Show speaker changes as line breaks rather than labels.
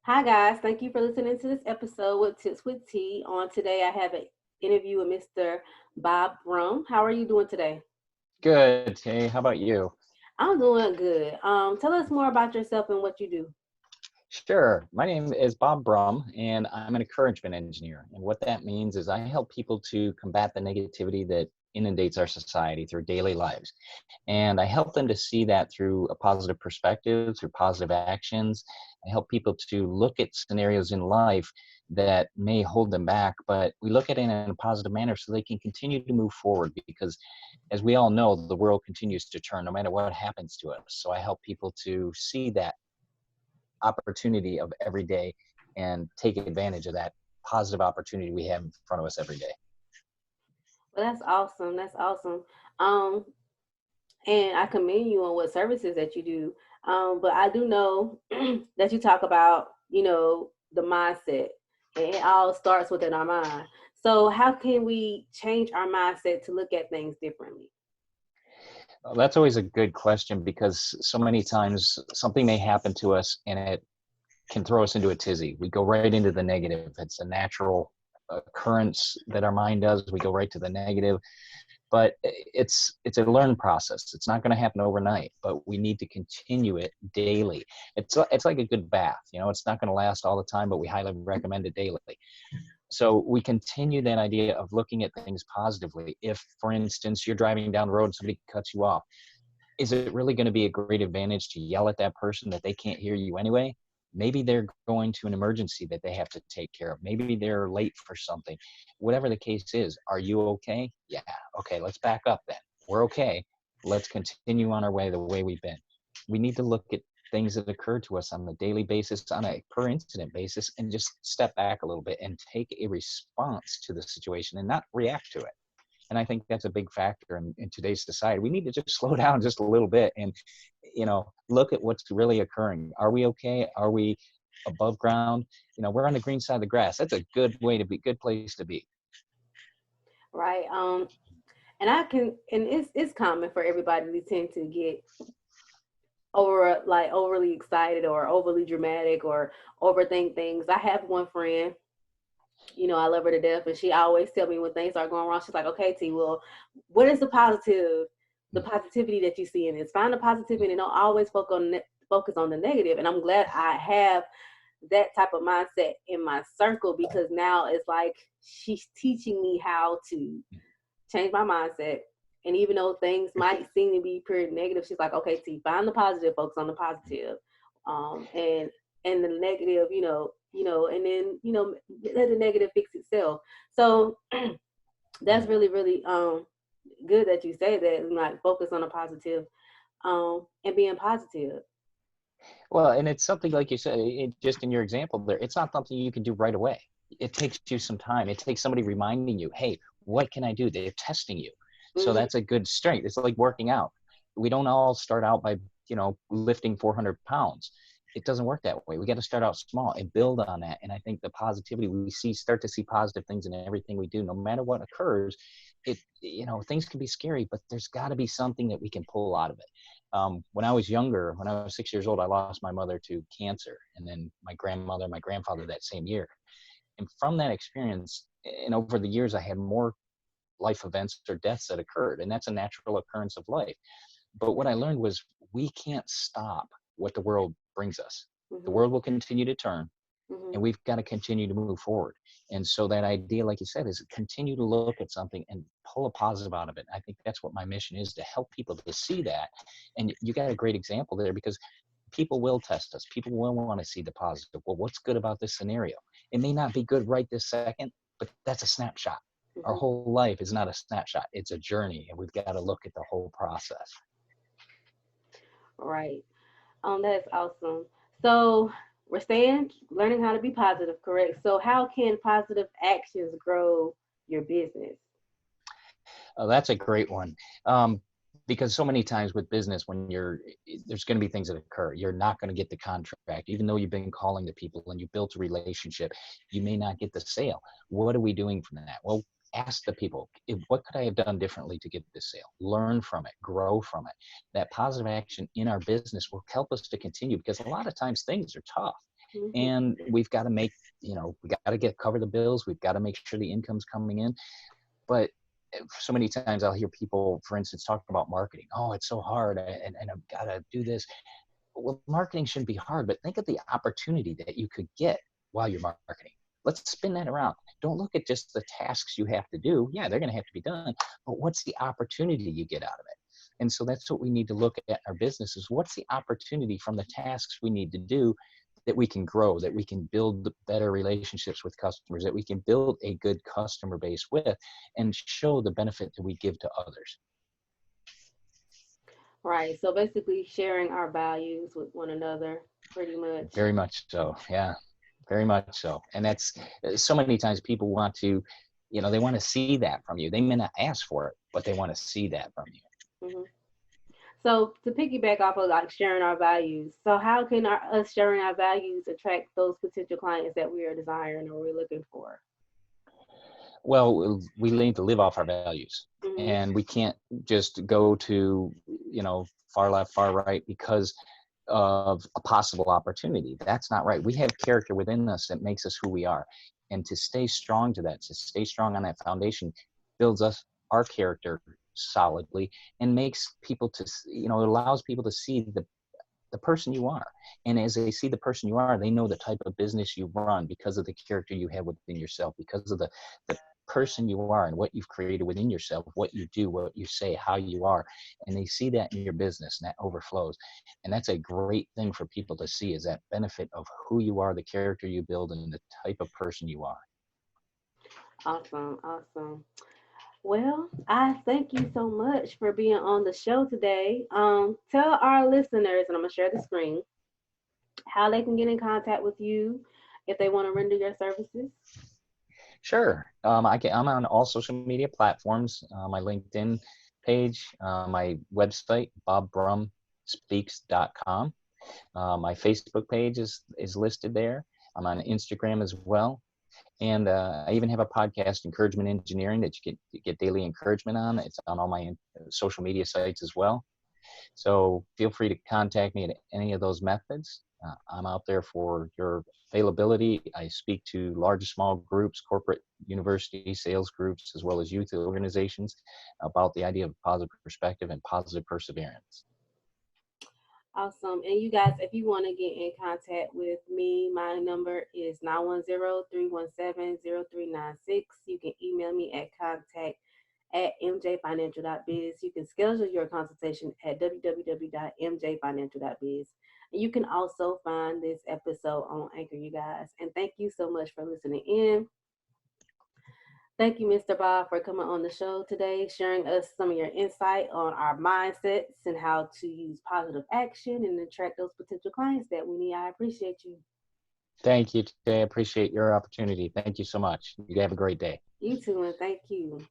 Hi guys, thank you for listening to this episode with Tips with T. On today, I have an interview with Mr. Bob Brumm. How are you doing today?
Good. Hey, how about you?
I'm doing good. Tell us more about yourself and what you do.
Sure. My name is Bob Brumm, and I'm an encouragement engineer. And what that means is I help people to combat the negativity that inundates our society through daily lives. And I help them to see that through a positive perspective, through positive actions. I help people to look at scenarios in life that may hold them back, but we look at it in a positive manner so they can continue to move forward because, as we all know, the world continues to turn no matter what happens to us. So I help people to see that opportunity of every day and take advantage of that positive opportunity we have in front of us every day.
Well, that's awesome. That's awesome. Um, and I commend you on what services that you do. But I do know that you talk about, the mindset, and it all starts within our mind. So, how can we change our mindset to look at things differently?
Well, that's always a good question because so many times something may happen to us and it can throw us into a tizzy. We go right into the negative. It's a natural occurrence that our mind does. We go right to the negative, but it's a learned process. It's not going to happen overnight, but we need to continue it daily. It's like a good bath. It's not going to last all the time, but we highly recommend it daily. So we continue that idea of looking at things positively. If, for instance, you're driving down the road and somebody cuts you off, is it really going to be a great advantage to yell at that person that they can't hear you anyway? Maybe they're going to an emergency that they have to take care of. Maybe they're late for something. Whatever the case is, are you okay? Yeah. Okay, let's back up then. We're okay. Let's continue on our way the way we've been. We need to look at things that occur to us on a daily basis, on a per incident basis, and just step back a little bit and take a response to the situation and not react to it. And I think that's a big factor in today's society. We need to just slow down just a little bit and look at what's really occurring. Are we okay? Are we above ground? We're on the green side of the grass. That's a good way to be, good place to be.
Right. And it's common for everybody to tend to get overly excited or overly dramatic or overthink things. I have one friend, I love her to death, and she always tell me when things are going wrong. She's like, "Okay, T, well, what is the positivity that you see in this? Find the positivity, and don't always focus on the negative." And I'm glad I have that type of mindset in my circle because now it's like she's teaching me how to change my mindset. And even though things might seem to be pretty negative, she's like, "Okay, T, find the positive, focus on the positive, and the negative, and then let the negative fix itself." So that's really, really good that you say that, like focus on the positive, and being positive.
Well, and it's something like you said, just in your example there, it's not something you can do right away. It takes you some time. It takes somebody reminding you, hey, what can I do? They're testing you. So
Mm-hmm.
that's a good strength. It's like working out. We don't all start out by, lifting 400 pounds. It doesn't work that way. We got to start out small and build on that. And I think the positivity start to see positive things in everything we do, no matter what occurs. Things can be scary, but there's got to be something that we can pull out of it. When I was younger, when I was 6 years old, I lost my mother to cancer, and then my grandmother, my grandfather that same year. And from that experience, and over the years, I had more life events or deaths that occurred, and that's a natural occurrence of life. But what I learned was we can't stop what the world brings us. The
Mm-hmm.
world will continue to turn,
Mm-hmm.
and we've got to continue to move forward. And so that idea, like you said, is continue to look at something and pull a positive out of it. I think that's what my mission is, to help people to see that. And you got a great example there because people will test us. People will want to see the positive. Well, what's good about this scenario? It may not be good right this second, but that's a snapshot. Our
Mm-hmm.
whole life is not a snapshot. It's a journey, and we've got to look at the whole process.
Right. That's awesome. So we're saying learning how to be positive, correct? So how can positive actions grow your business?
That's a great one. Because so many times with business, there's going to be things that occur. You're not going to get the contract, even though you've been calling the people and you built a relationship. You may not get the sale. What are we doing from that? Well, ask the people, what could I have done differently to get this sale? Learn from it, grow from it. That positive action in our business will help us to continue because a lot of times things are tough.
Mm-hmm.
and we've got to make, we got to cover the bills. We've got to make sure the income's coming in. But so many times I'll hear people, for instance, talking about marketing. Oh, it's so hard, and I've got to do this. Well, marketing shouldn't be hard, but think of the opportunity that you could get while you're marketing. Let's spin that around. Don't look at just the tasks you have to do. Yeah, they're going to have to be done, but what's the opportunity you get out of it? And so that's what we need to look at in our business is what's the opportunity from the tasks we need to do that we can grow, that we can build better relationships with customers, that we can build a good customer base with, and show the benefit that we give to others.
Right. So basically sharing our values with one another, pretty much.
Very much so. Yeah, very much so. And that's so many times people want to, they want to see that from you. They may not ask for it, but they want to see that from you.
Hmm. So to piggyback off of like sharing our values, so how can us sharing our values attract those potential clients that we are desiring or we're looking for?
Well, we need to live off our values,
Hmm.
and we can't just go to, far left, far right because of a possible opportunity. That's not right. We have character within us that makes us who we are. And to stay strong to that, to stay strong on that foundation, builds our character solidly and makes people to, it allows people to see the person you are. And as they see the person you are, they know the type of business you run because of the character you have within yourself, because of the person you are and what you've created within yourself, what you do, what you say, how you are. And they see that in your business and that overflows. And that's a great thing for people to see is that benefit of who you are, the character you build, and the type of person you are.
Awesome. Awesome. Well, I thank you so much for being on the show today. Tell our listeners, and I'm gonna share the screen, how they can get in contact with you if they want to render your services.
Sure. I'm on all social media platforms, my LinkedIn page, my website, bobbrummspeaks.com. My Facebook page is listed there. I'm on Instagram as well. And I even have a podcast, Encouragement Engineering, that you get daily encouragement on. It's on all my social media sites as well. So feel free to contact me at any of those methods. I'm out there for your availability. I speak to large, small groups, corporate, university, sales groups, as well as youth organizations about the idea of positive perspective and positive perseverance.
Awesome. And you guys, if you want to get in contact with me, my number is 910-317-0396. You can email me at contact@mjfinancial.biz. You can schedule your consultation at www.mjfinancial.biz. And you can also find this episode on Anchor, you guys. And thank you so much for listening in. Thank you, Mr. Bob, for coming on the show today, sharing us some of your insight on our mindsets and how to use positive action and attract those potential clients that we need. I appreciate you.
Thank you, Jay. I appreciate your opportunity. Thank you so much. You have a great day.
You too, and thank you.